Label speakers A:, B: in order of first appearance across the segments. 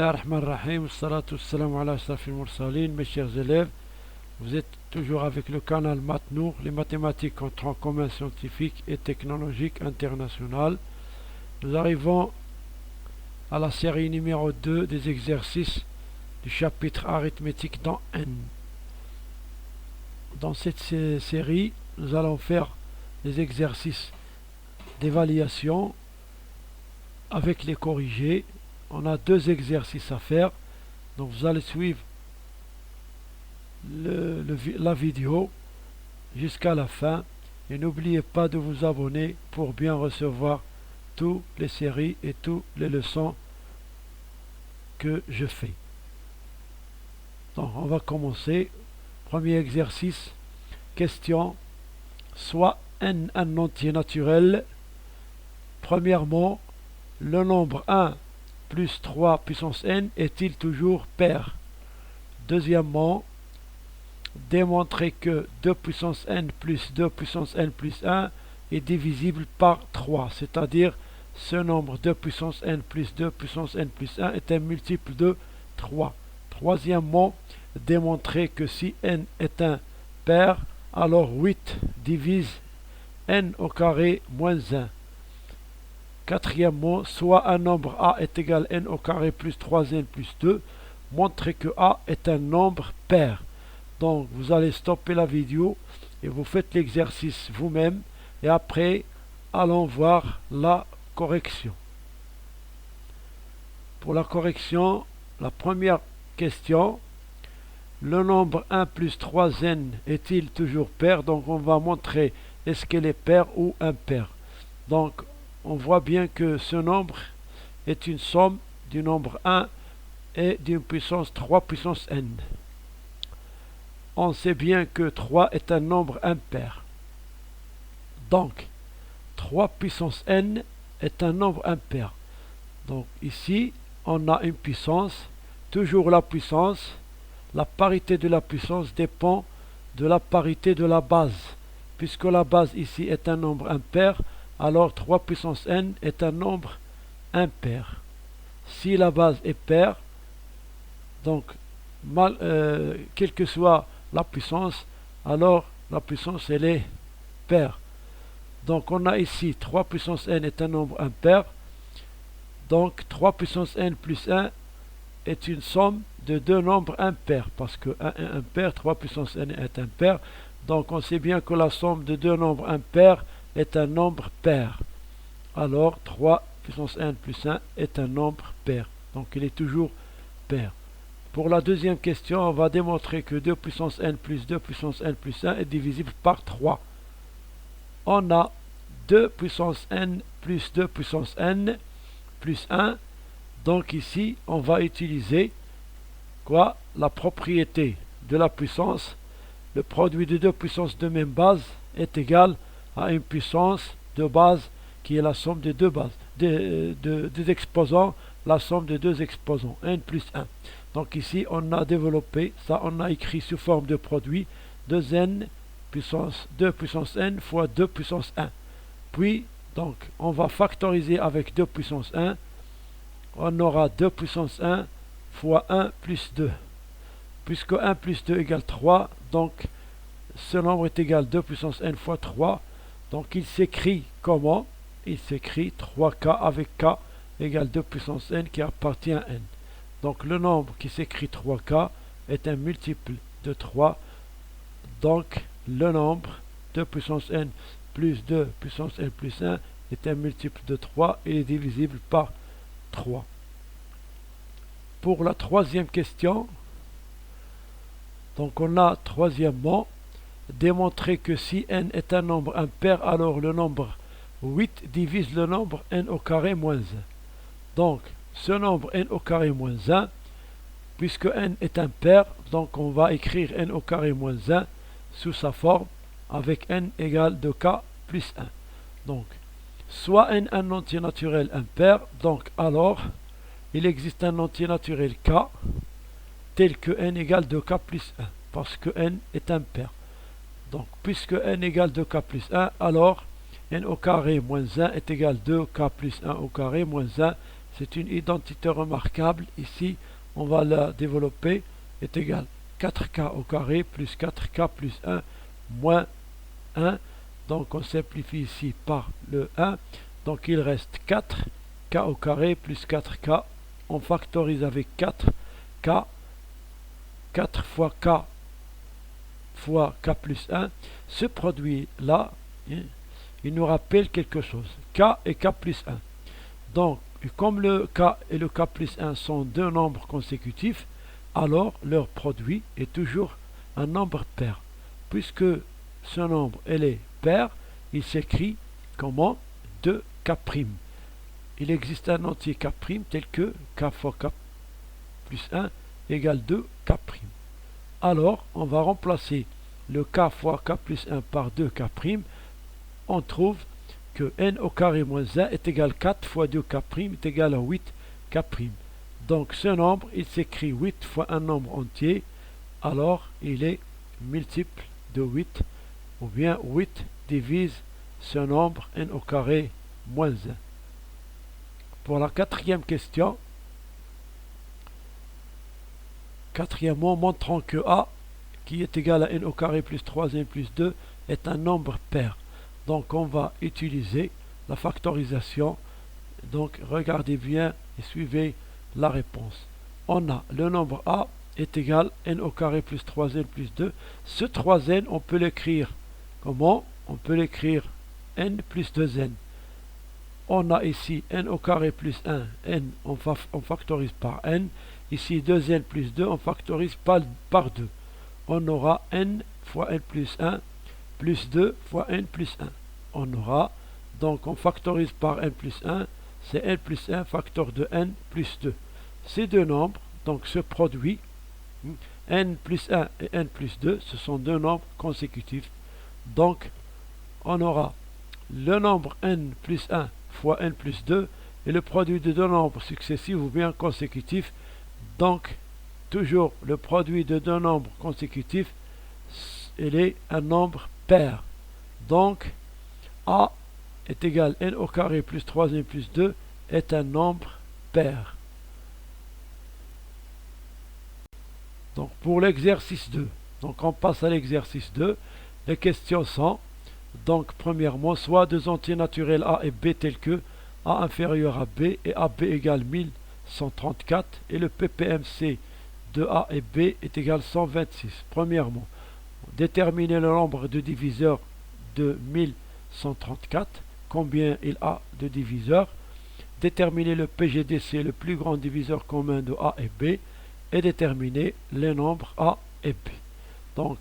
A: Bismillah ar-Rahman ar-Rahim, salatu salam ala ashrafil mursalin. Mes chers élèves, vous êtes toujours avec le canal Matnour, les mathématiques en tronc commun scientifique et technologique international. Nous arrivons à la série numéro 2 des exercices du chapitre arithmétique dans N. Dans cette série, nous allons faire des exercices d'évaluation avec les corrigés. On a deux exercices à faire, donc vous allez suivre la vidéo jusqu'à la fin et n'oubliez pas de vous abonner pour bien recevoir toutes les séries et toutes les leçons que je fais. Donc on va commencer. Premier exercice, question, soit n un entier naturel. Premièrement, le nombre 1 plus 3 puissance n est-il toujours pair? Deuxièmement, démontrer que 2 puissance n plus 2 puissance n plus 1 est divisible par 3, c'est-à-dire ce nombre 2 puissance n plus 2 puissance n plus 1 est un multiple de 3. Troisièmement, démontrer que si n est un pair, alors 8 divise n au carré moins 1. Quatrièmement, soit un nombre a est égal à n au carré plus 3n plus 2, montrez que a est un nombre pair. Donc vous allez stopper la vidéo et vous faites l'exercice vous-même et après allons voir la correction. Pour la correction, la première question, le nombre 1 plus 3n est-il toujours pair? Donc on va montrer est-ce qu'elle est pair ou impair. Donc on voit bien que ce nombre est une somme du nombre 1 et d'une puissance 3 puissance n. On sait bien que 3 est un nombre impair. Donc 3 puissance n est un nombre impair. Donc ici on a une puissance, toujours la puissance, la parité de la puissance dépend de la parité de la base. Puisque la base ici est un nombre impair, alors 3 puissance n est un nombre impair. Si la base est paire, donc quelle que soit la puissance, alors la puissance elle est paire. Donc on a ici 3 puissance n est un nombre impair, donc 3 puissance n plus 1 est une somme de deux nombres impairs, parce que 1 est impair, 3 puissance n est impair, donc on sait bien que la somme de deux nombres impairs est un nombre pair. Alors 3 puissance n plus 1 est un nombre pair. Donc il est toujours pair. Pour la deuxième question, on va démontrer que 2 puissance n plus 2 puissance n plus 1 est divisible par 3. On a 2 puissance n plus 2 puissance n plus 1. Donc ici, on va utiliser quoi? La propriété de la puissance. Le produit de deux puissances de même base est égal à une puissance de base qui est la somme des deux bases, des exposants, la somme des deux exposants, n plus 1. Donc ici, on a développé ça, on a écrit sous forme de produit 2n puissance 2 puissance n fois 2 puissance 1. Puis, donc, on va factoriser avec 2 puissance 1. On aura 2 puissance 1 fois 1 plus 2. Puisque 1 plus 2 égale 3, donc ce nombre est égal à 2 puissance n fois 3. Donc il s'écrit comment? Il s'écrit 3k avec k égale 2 puissance n qui appartient à n. Donc le nombre qui s'écrit 3k est un multiple de 3. Donc le nombre 2 puissance n plus 2 puissance n plus 1 est un multiple de 3 et est divisible par 3. Pour la troisième question, donc on a troisièmement démontrer que si n est un nombre impair, alors le nombre 8 divise le nombre n au carré moins 1. Donc ce nombre n au carré moins 1, puisque n est impair, donc on va écrire n au carré moins 1 sous sa forme avec n égale 2k plus 1. Donc soit n un entier naturel impair, donc alors il existe un entier naturel k tel que n égale 2k plus 1, parce que n est impair. Donc puisque n égale 2k plus 1, alors n au carré moins 1 est égal à 2k plus 1 au carré moins 1, c'est une identité remarquable. Ici, on va la développer, est égal 4k au carré plus 4k plus 1 moins 1. Donc on simplifie ici par le 1. Donc il reste 4k au carré plus 4k. On factorise avec 4k. 4 fois k plus 1. Ce produit-là, il nous rappelle quelque chose. K et k plus 1. Donc, comme le k et le k plus 1 sont deux nombres consécutifs, alors leur produit est toujours un nombre pair. Puisque ce nombre est pair, il s'écrit comment 2k'. Il existe un entier k' tel que k fois k plus 1 égale 2k'. Alors, on va remplacer le k fois k plus 1 par 2k'. On trouve que n au carré moins 1 est égal à 4 fois 2k' est égal à 8k'. Donc ce nombre, il s'écrit 8 fois un nombre entier, alors il est multiple de 8, ou bien 8 divise ce nombre n au carré moins 1. Pour la quatrième question, quatrièmement, montrons que a, qui est égal à n au carré plus 3n plus 2, est un nombre pair. Donc on va utiliser la factorisation. Donc regardez bien et suivez la réponse. On a le nombre a est égal à n au carré plus 3n plus 2. Ce 3n, on peut l'écrire comment? On peut l'écrire n plus 2n. On a ici n au carré plus 1, n, on factorise par n. Ici 2n plus 2, on factorise par 2. On aura n fois n plus 1 plus 2 fois n plus 1. On aura, donc on factorise par n plus 1, c'est n plus 1 facteur de n plus 2. Ces deux nombres, donc ce produit, n plus 1 et n plus 2, ce sont deux nombres consécutifs. Donc on aura le nombre n plus 1 fois n plus 2 et le produit de deux nombres successifs ou bien consécutifs. Donc toujours le produit de deux nombres consécutifs, il est un nombre pair. Donc a est égal à n au carré plus 3n plus 2 est un nombre pair. Donc pour l'exercice 2, donc on passe à l'exercice 2. Les questions sont, donc premièrement, soit deux entiers naturels a et b tels que a inférieur à b et ab égale 1134 et le ppmc de a et b est égal à 126. Premièrement, déterminer le nombre de diviseurs de 1134, combien il a de diviseurs, déterminer le PGDC, le plus grand diviseur commun de a et b, et déterminer les nombres a et b. Donc,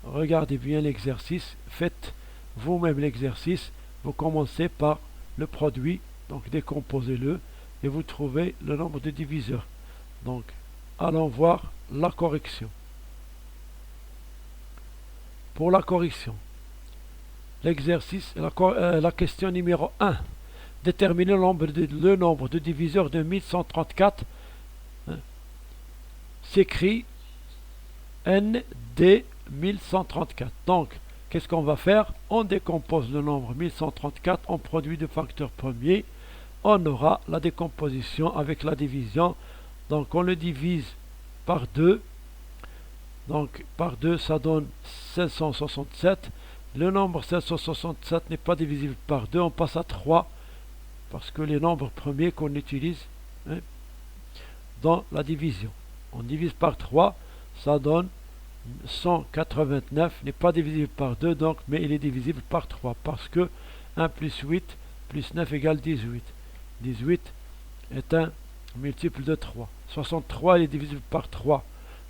A: regardez bien l'exercice, faites vous-même l'exercice, vous commencez par le produit, donc décomposez-le, et vous trouvez le nombre de diviseurs. Donc, allons voir la correction. Pour la correction, l'exercice, la question numéro 1. Déterminer le nombre de diviseurs de 1134. S'écrit ND 1134. Donc, qu'est-ce qu'on va faire? On décompose le nombre 1134 en produit de facteurs premiers. On aura la décomposition avec la division. Donc, on le divise par 2. Donc, par 2, ça donne 567. Le nombre 567 n'est pas divisible par 2. On passe à 3. Parce que les nombres premiers qu'on utilise dans la division. On divise par 3. Ça donne 189. N'est pas divisible par 2. Donc, mais il est divisible par 3. Parce que 1 plus 8 plus 9 égale 18. 18 est un multiple de 3. 63 il est divisible par 3.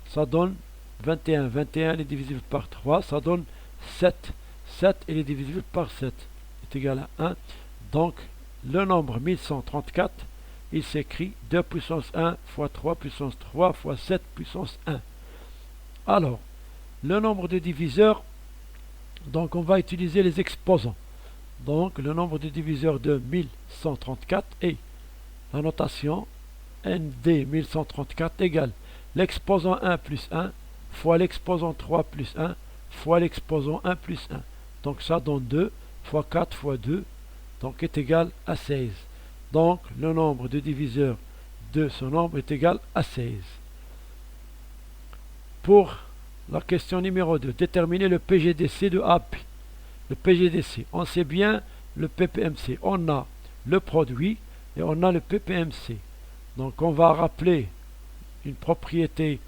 A: Ça donne 21. 21 il est divisible par 3. Ça donne 7. 7 il est divisible par 7. Est égal à 1. Donc, le nombre 1134, il s'écrit 2 puissance 1 fois 3 puissance 3 fois 7 puissance 1. Alors, le nombre de diviseurs, donc on va utiliser les exposants. Donc, le nombre de diviseurs de 1134 est la notation ND 1134 égale l'exposant 1 plus 1 fois l'exposant 3 plus 1 fois l'exposant 1 plus 1. Donc ça donne 2 fois 4 fois 2, donc est égal à 16. Donc, le nombre de diviseurs de ce nombre est égal à 16. Pour la question numéro 2, déterminer le PGDC de AB. Le PGDC, on sait bien le PPMC. On a le produit et on a le PPMC. Donc, on va rappeler une propriété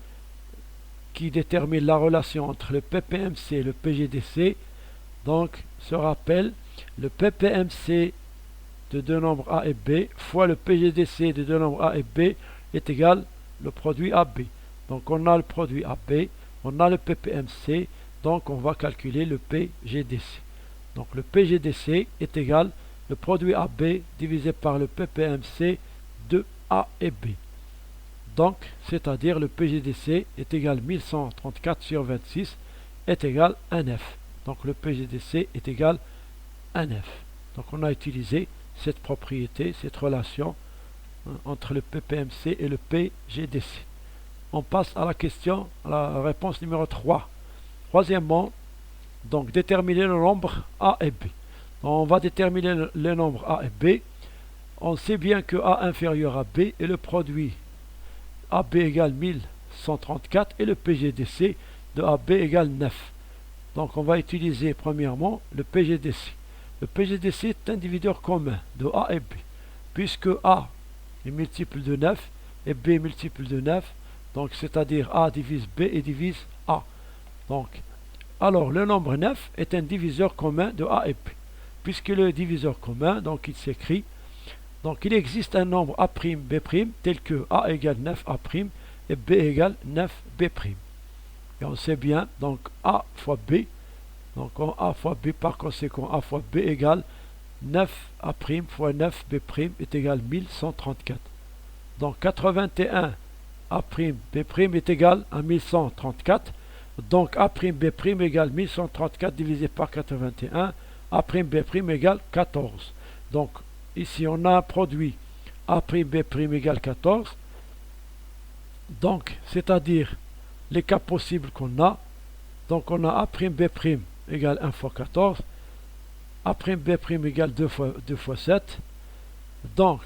A: qui détermine la relation entre le PPMC et le PGDC. Donc, se rappelle, le PPMC de deux nombres A et B fois le PGDC de deux nombres A et B est égal le produit AB. Donc, on a le produit AB, on a le PPMC, donc on va calculer le PGDC. Donc, le PGDC est égal le produit AB divisé par le PPMC de A et B. Donc, c'est-à-dire le PGDC est égal 1134 sur 26 est égal 1F. Donc, le PGDC est égal 1F. Donc, on a utilisé cette propriété, cette relation entre le PPMC et le PGDC. On passe à la question, à la réponse numéro 3. Troisièmement, donc déterminer le nombre A et B. Donc, on va déterminer le nombre A et B. On sait bien que A inférieur à B est le produit AB égale 1134 et le PGDC de AB égale 9. Donc on va utiliser premièrement le PGDC. Le PGDC est un diviseur commun de A et B, puisque A est multiple de 9 et B est multiple de 9, donc c'est-à-dire A divise B et divise A. Donc, alors le nombre 9 est un diviseur commun de A et B. Puisque le diviseur commun, donc il s'écrit, donc il existe un nombre A'B' tel que A égale 9A' et B égale 9B'. Et on sait bien, donc A fois B, donc A fois B par conséquent, A fois B égale 9A' fois 9B' est égal 1134. Donc 81 A'B' est égal à 1134. Donc A'B' égale 1134 divisé par 81. A'B' égale 14. Donc ici on a un produit A'B' égale 14. Donc c'est-à-dire les cas possibles qu'on a. Donc on a A'B' égale 1 fois 14. A'B' égale 2 fois 7. Donc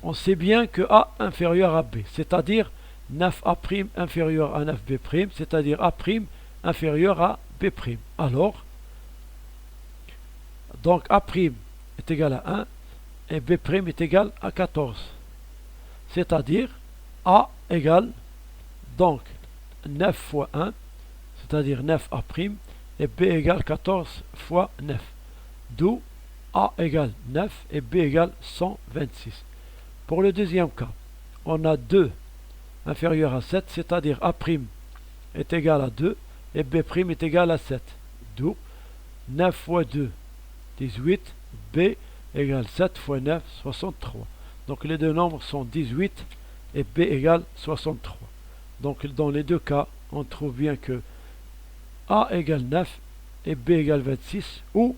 A: on sait bien que A inférieur à B, c'est-à-dire 9A' inférieur à 9B', c'est-à-dire A' inférieur à B'. Alors, donc A' est égal à 1 et B' est égal à 14. C'est-à-dire A égale donc 9 fois 1, c'est-à-dire 9A', et B égale 14 fois 9. D'où A égale 9 et B égale 126. Pour le deuxième cas, on a 2 inférieur à 7, c'est-à-dire A' est égal à 2 et B' est égal à 7. D'où 9 fois 2, 18, B égale 7 fois 9, 63. Donc les deux nombres sont 18 et B égale 63. Donc dans les deux cas, on trouve bien que A égale 9 et B égale 26 ou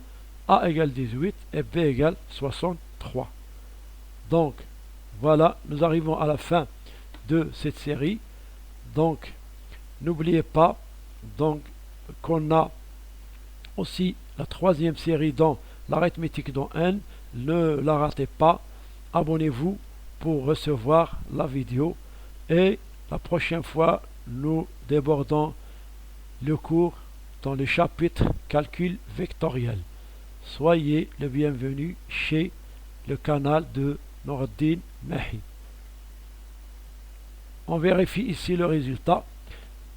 A: A égale 18 et B égale 63. Donc voilà, nous arrivons à la fin de cette série. Donc n'oubliez pas donc qu'on a aussi la troisième série dans l'arithmétique dans N. Ne la ratez pas. Abonnez-vous pour recevoir la vidéo. Et la prochaine fois, nous débordons le cours dans le chapitre calcul vectoriel. Soyez le bienvenu chez le canal de Nourdine Mahi. On vérifie ici le résultat.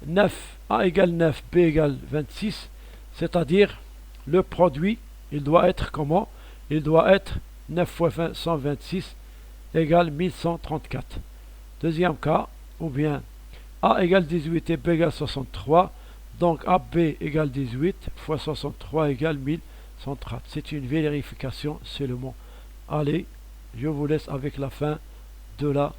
A: 9, A égale 9, B égale 26, c'est-à-dire le produit, il doit être comment? Il doit être 9 fois 126 égale 1134. Deuxième cas, ou bien A égale 18 et B égale 63, donc AB égale 18 fois 63 égale 1130. C'est une vérification seulement. Allez, je vous laisse avec la fin de la